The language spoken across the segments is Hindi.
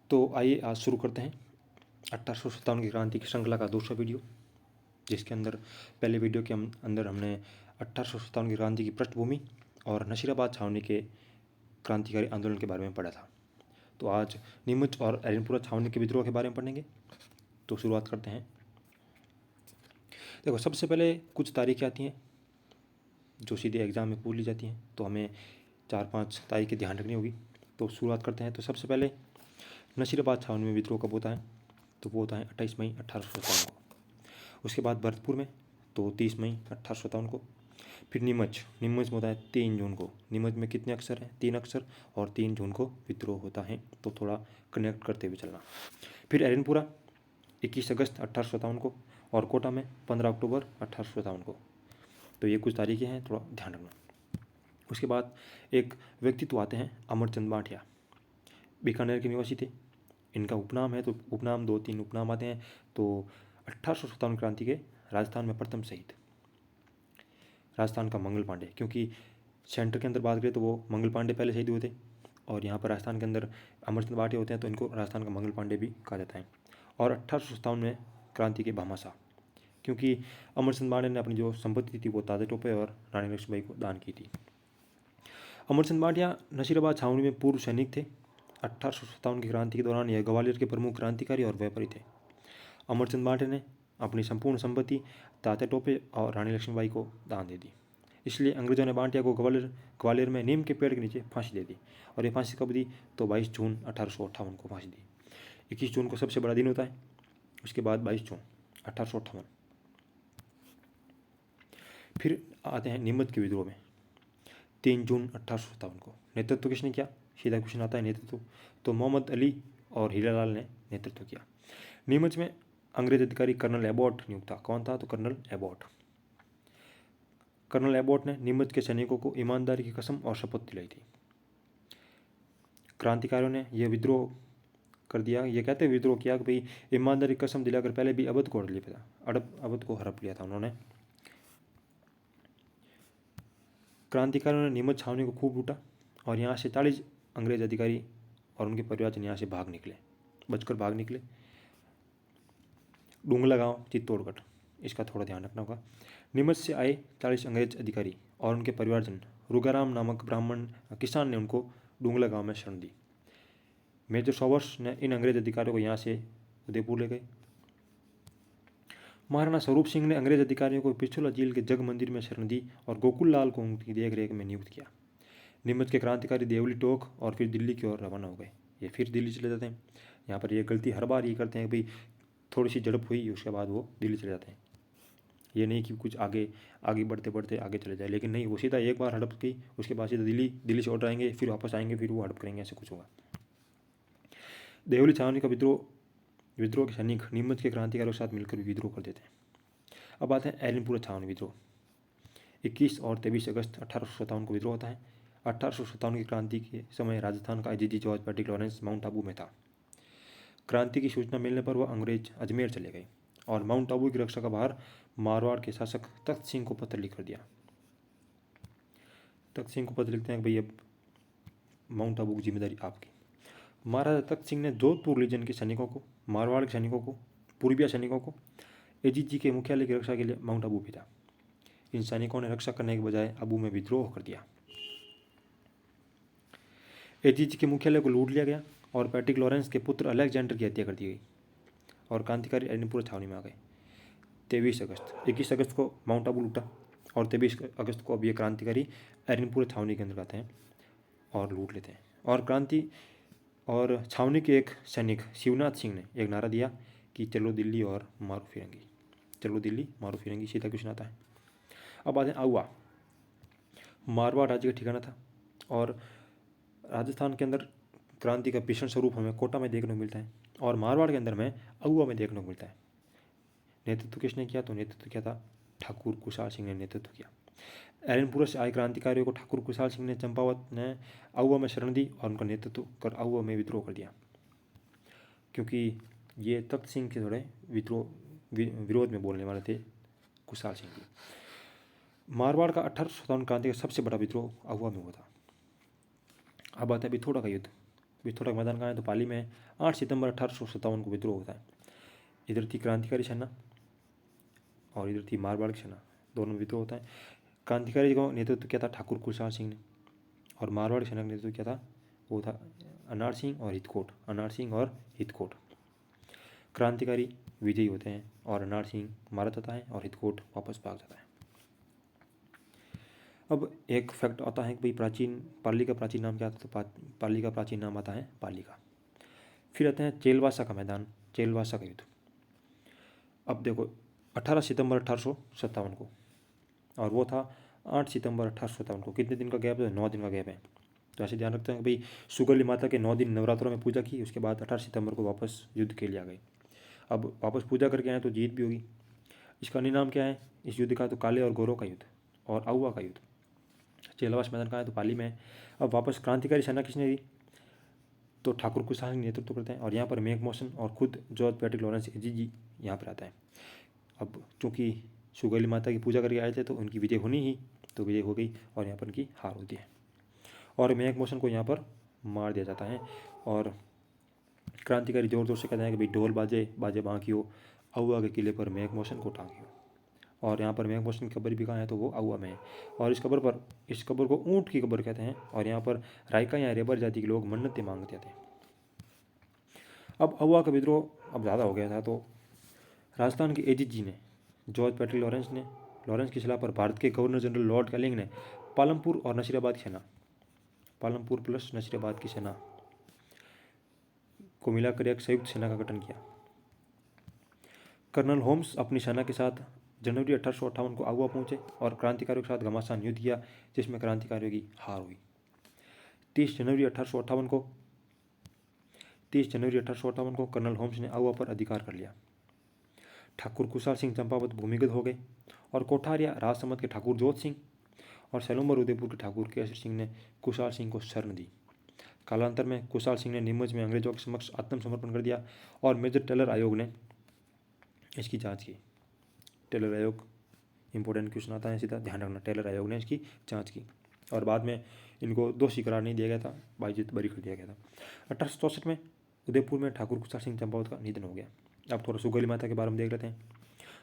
तो आइए आज शुरू करते हैं 1857 की क्रांति की श्रृंखला का दूसरा वीडियो, जिसके अंदर पहले वीडियो के अंदर हमने 1857 की क्रांति की पृष्ठभूमि और नशीराबाद छावनी के क्रांतिकारी आंदोलन के बारे में पढ़ा था। तो आज नीमच और एरनपुरा छावनी के विद्रोह के बारे में पढ़ेंगे। तो शुरुआत करते हैं। देखो, सबसे पहले कुछ तारीखें आती हैं जो सीधे एग्ज़ाम में पूछ ली जाती हैं, तो हमें 4-5 तारीखें ध्यान रखनी होगी। तो शुरुआत करते हैं। तो सबसे पहले नशीराबाद छावनी में विद्रोह कब होता है? तो वो होता है 28 मई 1857 को। उसके बाद भरतपुर में तो 30 मई 1857 को। फिर नीमच में होता है 3 जून को। नीमच में कितने अक्षर हैं? 3 अक्षर, और 3 जून को विद्रोह होता है, तो थोड़ा कनेक्ट करते हुए चलना। फिर एरनपुरा 21 अगस्त 1857 को, और कोटा में 15 अक्टूबर 1857 को। तो ये कुछ तारीखें हैं, थोड़ा ध्यान रखना। उसके बाद एक व्यक्तित्व आते हैं, अमरचंद बांटिया, बीकानेर के निवासी थे। इनका उपनाम है, तो उपनाम 2-3 उपनाम आते हैं। तो 1857 क्रांति के राजस्थान में प्रथम शहीद, राजस्थान का मंगल पांडे, क्योंकि सेंटर के अंदर बात करें तो वो मंगल पांडे पहले शहीद हुए थे, और यहाँ पर राजस्थान के अंदर अमरचंद बांटिया होते हैं, तो इनको राजस्थान का मंगल पांडे भी कहा जाता है। और 1857 में क्रांति के भामाशाह, क्योंकि अमरचंद बांटिया ने अपनी जो संपत्ति थी वो ताजे टोपे और रानी लक्ष्मीबाई को दान की थी। अमरचंद बांटिया नशीराबाद छावनी में पूर्व सैनिक थे। 1857 की क्रांति के दौरान यह ग्वालियर के प्रमुख क्रांतिकारी और व्यापारी थे। अमरचंद बांटिया ने अपनी संपूर्ण संपत्ति तात्या टोपे और रानी लक्ष्मीबाई को दान दे दी। इसलिए अंग्रेजों ने बांटिया को ग्वालियर में नीम के पेड़ के नीचे फांसी दे दी। और ये फांसी कब दी? तो 22 जून 1858 को फांसी दी। 21 जून को सबसे बड़ा दिन होता है, उसके बाद 22 जून 1858। फिर आते हैं नीमच के विद्रोह में 3 जून 1857 को। नेतृत्व किसने किया? सीधा क्वेश्चन आता है, नेतृत्व तो मोहम्मद अली और हीरालाल ने नेतृत्व किया। नीमच में अंग्रेज अधिकारी कर्नल एबॉट नियुक्त था। कौन था? तो कर्नल एबॉट। कर्नल एबॉट ने नीमच के सैनिकों को ईमानदारी की कसम और शपथ दिलाई थी। क्रांतिकारियों ने यह विद्रोह कर दिया, ये कहते विद्रोह किया कि भाई ईमानदारी की कसम दिलाकर पहले भी अवध को अवध को हड़प लिया था उन्होंने। क्रांतिकारियों ने नीमच छावनी को खूब लूटा, और यहाँ से 40 अंग्रेज अधिकारी और उनके परिवारजन यहाँ से बचकर भाग निकले। डुंगला गांव, चित्तौड़गढ़, इसका थोड़ा ध्यान रखना होगा। नीमच से आए 40 अंग्रेज अधिकारी और उनके परिवारजन, रुगाराम नामक ब्राह्मण किसान ने उनको डुंगला गांव में शरण दी। मेजर सॉवर्स ने इन अंग्रेज अधिकारियों को यहाँ से उदयपुर ले गए। महाराणा स्वरूप सिंह ने अंग्रेज अधिकारियों को पिछोला झील के जग मंदिर में शरण दी और गोकुल लाल को उनकी देखरेख में नियुक्त किया। नीमच के क्रांतिकारी देवली टोक और फिर दिल्ली की ओर रवाना हो गए। ये फिर दिल्ली चले जाते हैं। यहाँ पर ये गलती हर बार ये करते हैं, भाई थोड़ी सी झड़प हुई उसके बाद वो दिल्ली चले जाते हैं। ये नहीं कि कुछ आगे बढ़ते बढ़ते आगे चले जाए, लेकिन नहीं, वो सीधा एक बार हड़प की, उसके बाद सीधा दिल्ली से ऑर्डर आएंगे, फिर वापस आएंगे, फिर वो हड़प करेंगे, ऐसे कुछ होगा। देवली छावनी का विद्रोह के सैनिक नीमच के क्रांतिकारियों के साथ मिलकर विद्रोह कर देते हैं। अब आते हैं एरनपुरा छावनी विद्रोह। 21 और 23 अगस्त 1857 को विद्रोह होता है। 1857 की क्रांति के समय राजस्थान का IG George Patrick Lawrence mount Abu में था। क्रांति की सूचना मिलने पर वह अंग्रेज अजमेर चले गए और माउंट आबू की रक्षा का भार मारवाड़ के शासक तख्त सिंह को पत्र लिख कर दिया। तख्त सिंह को पत्र लिखते हैं कि भाई अब माउंट आबू की जिम्मेदारी आपकी। महाराजा तख्त सिंह ने जोधपुर लीजन के सैनिकों को, मारवाड़ के सैनिकों को, पूर्विया सैनिकों को एजीजी के मुख्यालय की रक्षा के लिए माउंट आबू भेजा। इन सैनिकों ने रक्षा करने के बजाय आबू में विद्रोह कर दिया। एजीजी के मुख्यालय को लूट लिया गया और पैट्रिक लॉरेंस के पुत्र अलेक्जेंडर की हत्या कर दी गई, और क्रांतिकारी एरनपुरा छावनी में आ गए। 21 अगस्त को माउंट आबू लूटा, और 23 अगस्त को अब ये क्रांतिकारी एरनपुरा छावनी के अंदर आते हैं और लूट लेते हैं। और छावनी के एक सैनिक शिवनाथ सिंह ने एक नारा दिया कि चलो दिल्ली और मारो फिरंगी, चलो दिल्ली मारो फिरंगी, सीधा क्वेश्चन आता है। अब आते हैं आउआ। मारवाड़ राज्य का ठिकाना था, और राजस्थान के अंदर क्रांति का भीषण स्वरूप हमें कोटा में देखने को मिलता है, और मारवाड़ के अंदर में आउआ में देखने को मिलता है। नेतृत्व किसने किया? तो नेतृत्व किया था ठाकुर कुशाल सिंह ने नेतृत्व किया। एरनपुरा से आए क्रांतिकारियों को ठाकुर कुशाल सिंह ने चंपावत ने आउआ में शरण दी और उनका नेतृत्व कर आउआ में विद्रोह कर दिया, क्योंकि ये तख्त सिंह के थोड़े विरोध में बोलने वाले थे कुशाल सिंह जी। मारवाड़ का 1857 क्रांति का सबसे बड़ा विद्रोह आउआ में हुआ था। अब आता है बिथोड़ा का युद्ध। विथोड़ा का मैदान कहाँ है, तो पाली में है। 8 सितंबर 1857 को विद्रोह होता है। इधर थी क्रांतिकारी सेना और इधर थी मारवाड़ की सेना, दोनों में विद्रोह होता है। क्रांतिकारी का नेतृत्व किया था ठाकुर खुशहाल सिंह ने, और मारवाड़ सेना का नेतृत्व किया था, वो था अनार सिंह और हितकोट, अनार सिंह और हितकोट। क्रांतिकारी विजयी होते हैं और अनार सिंह मारा जाता है और हितकोट वापस भाग जाता है। अब एक फैक्ट आता है कि भाई प्राचीन पाली का प्राचीन नाम क्या था, तो पाली का प्राचीन नाम आता है पालिका। फिर आते हैं चेलवासा का मैदान, चेलवासा का युद्ध। अब देखो 18 सितंबर 1857 को, और वो था 8 सितंबर 1857 को। कितने दिन का गैप है, 9 दिन का गैप है। तो ऐसे ध्यान रखते हैं कि भाई सुगली माता के 9 दिन नवरात्रों में पूजा की, उसके बाद 18 सितंबर को वापस युद्ध के लिए आ गए। अब वापस पूजा करके आए तो जीत भी होगी। इसका अन्य नाम क्या है इस युद्ध का, तो काले और गोरों का युद्ध और आउवा का युद्ध। चेलवास मैदान कहाँ है, तो पाली में है। अब वापस क्रांतिकारी सेना किसने दी, तो ठाकुर खुशहाल सिंह नेतृत्व करते हैं, और यहाँ पर मेघ मौसन और खुद जॉर्ज पैट्रिक लॉरेंस जी यहाँ पर आता है। अब चूँकि सुगली माता की पूजा करके आए थे तो उनकी विजय होनी ही, तो विजय हो गई और यहाँ पर उनकी हार होती है, और मेघ मौसन को यहाँ पर मार दिया जाता है। और क्रांतिकारी जोर जोर से कहते हैं कि भाई ढोल बाजे बाजे बांकियो, आउआ के किले पर मेघ मौसन को टांगियो। और यहाँ पर मेघ मौसन की कब्र भी कहाँ है, तो वो आउआ में है। और इस कब्र को ऊँट की कब्र कहते हैं, और यहाँ पर रायका या रेबर जाति के लोग मन्नतें मांगते थे। अब आउआ का विद्रोह अब ज़्यादा हो गया था, तो राजस्थान के एजीत जी ने, जॉर्ज पैट्रिक लॉरेंस की सलाह पर भारत के गवर्नर जनरल लॉर्ड कैनिंग ने पालमपुर और नसीराबाद की सेना, पालमपुर प्लस नसीराबाद की सेना को मिलाकर एक संयुक्त सेना का गठन किया। कर्नल होम्स अपनी सेना के साथ जनवरी 1858 को आगुआ पहुंचे और क्रांतिकारियों के साथ घमासान युद्ध किया, जिसमें क्रांतिकारियों की हार हुई। 30 जनवरी 1858 को कर्नल होम्स ने आगुआ पर अधिकार कर लिया। ठाकुर कुशाल सिंह चंपावत भूमिगत हो गए, और कोठारिया राजसमंद के ठाकुर जोत सिंह और सैलुम्बर उदयपुर के ठाकुर केसर सिंह ने कुशाल सिंह को शरण दी। कालांतर में कुशाल सिंह ने नीमच में अंग्रेजों के समक्ष आत्मसमर्पण कर दिया, और मेजर टेलर आयोग ने इसकी जांच की। टेलर आयोग, इंपॉर्टेंट क्वेश्चन आता है, सीधा ध्यान रखना। टेलर आयोग ने इसकी जांच की और बाद में इनको दोषी करार नहीं दिया गया था, बाइज्जत बरी कर दिया गया था। 1864 में उदयपुर में ठाकुर कुशाल सिंह चंपावत का निधन हो गया। अब थोड़ा सुगली माता के बारे में देख लेते हैं।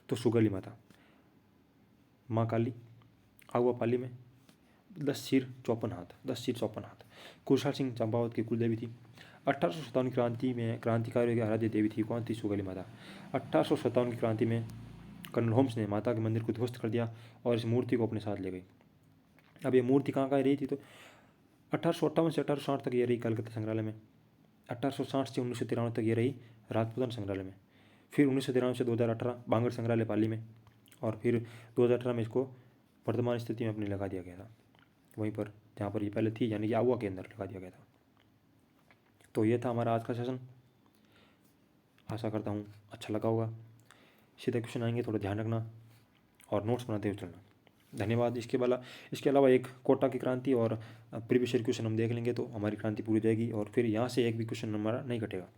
तो सुगली माता माँ काली, आगुआ पाली में, 10 सिर 54 हाथ। कुशाल सिंह चंपावत की कुलदेवी थी। 1857 की क्रांति में क्रांतिकारियों की आराध्य देवी थी, कौन थी, सुगली माता। 1857 की क्रांति में कर्नल होम्स ने माता के मंदिर को ध्वस्त कर दिया और इस मूर्ति को अपने साथ ले गई। अब ये मूर्ति कहाँ रही थी, तो 1858 से 1860 तक ये रही कलकत्ता संग्रहालय में। 1860 से 1993 तक ये रही राजपूतान संग्रहालय में। फिर 1993 से 2018 बांगड़ संग्रहालय पाली में, और फिर 2018 में इसको वर्तमान स्थिति में अपने लगा दिया गया था, वहीं पर जहाँ पर ये पहले थी, यानी कि आगुआ के अंदर लगा दिया गया था। तो ये था हमारा आज का सेशन। आशा करता हूँ अच्छा लगा होगा। सीधे क्वेश्चन आएंगे, थोड़ा ध्यान रखना और नोट्स बनाते हुए चलना। धन्यवाद। इसके अलावा एक कोटा की क्रांति और प्रीवियस ईयर क्वेश्चन हम देख लेंगे तो हमारी क्रांति पूरी हो जाएगी, और फिर यहाँ से एक भी क्वेश्चन हमारा नहीं कटेगा।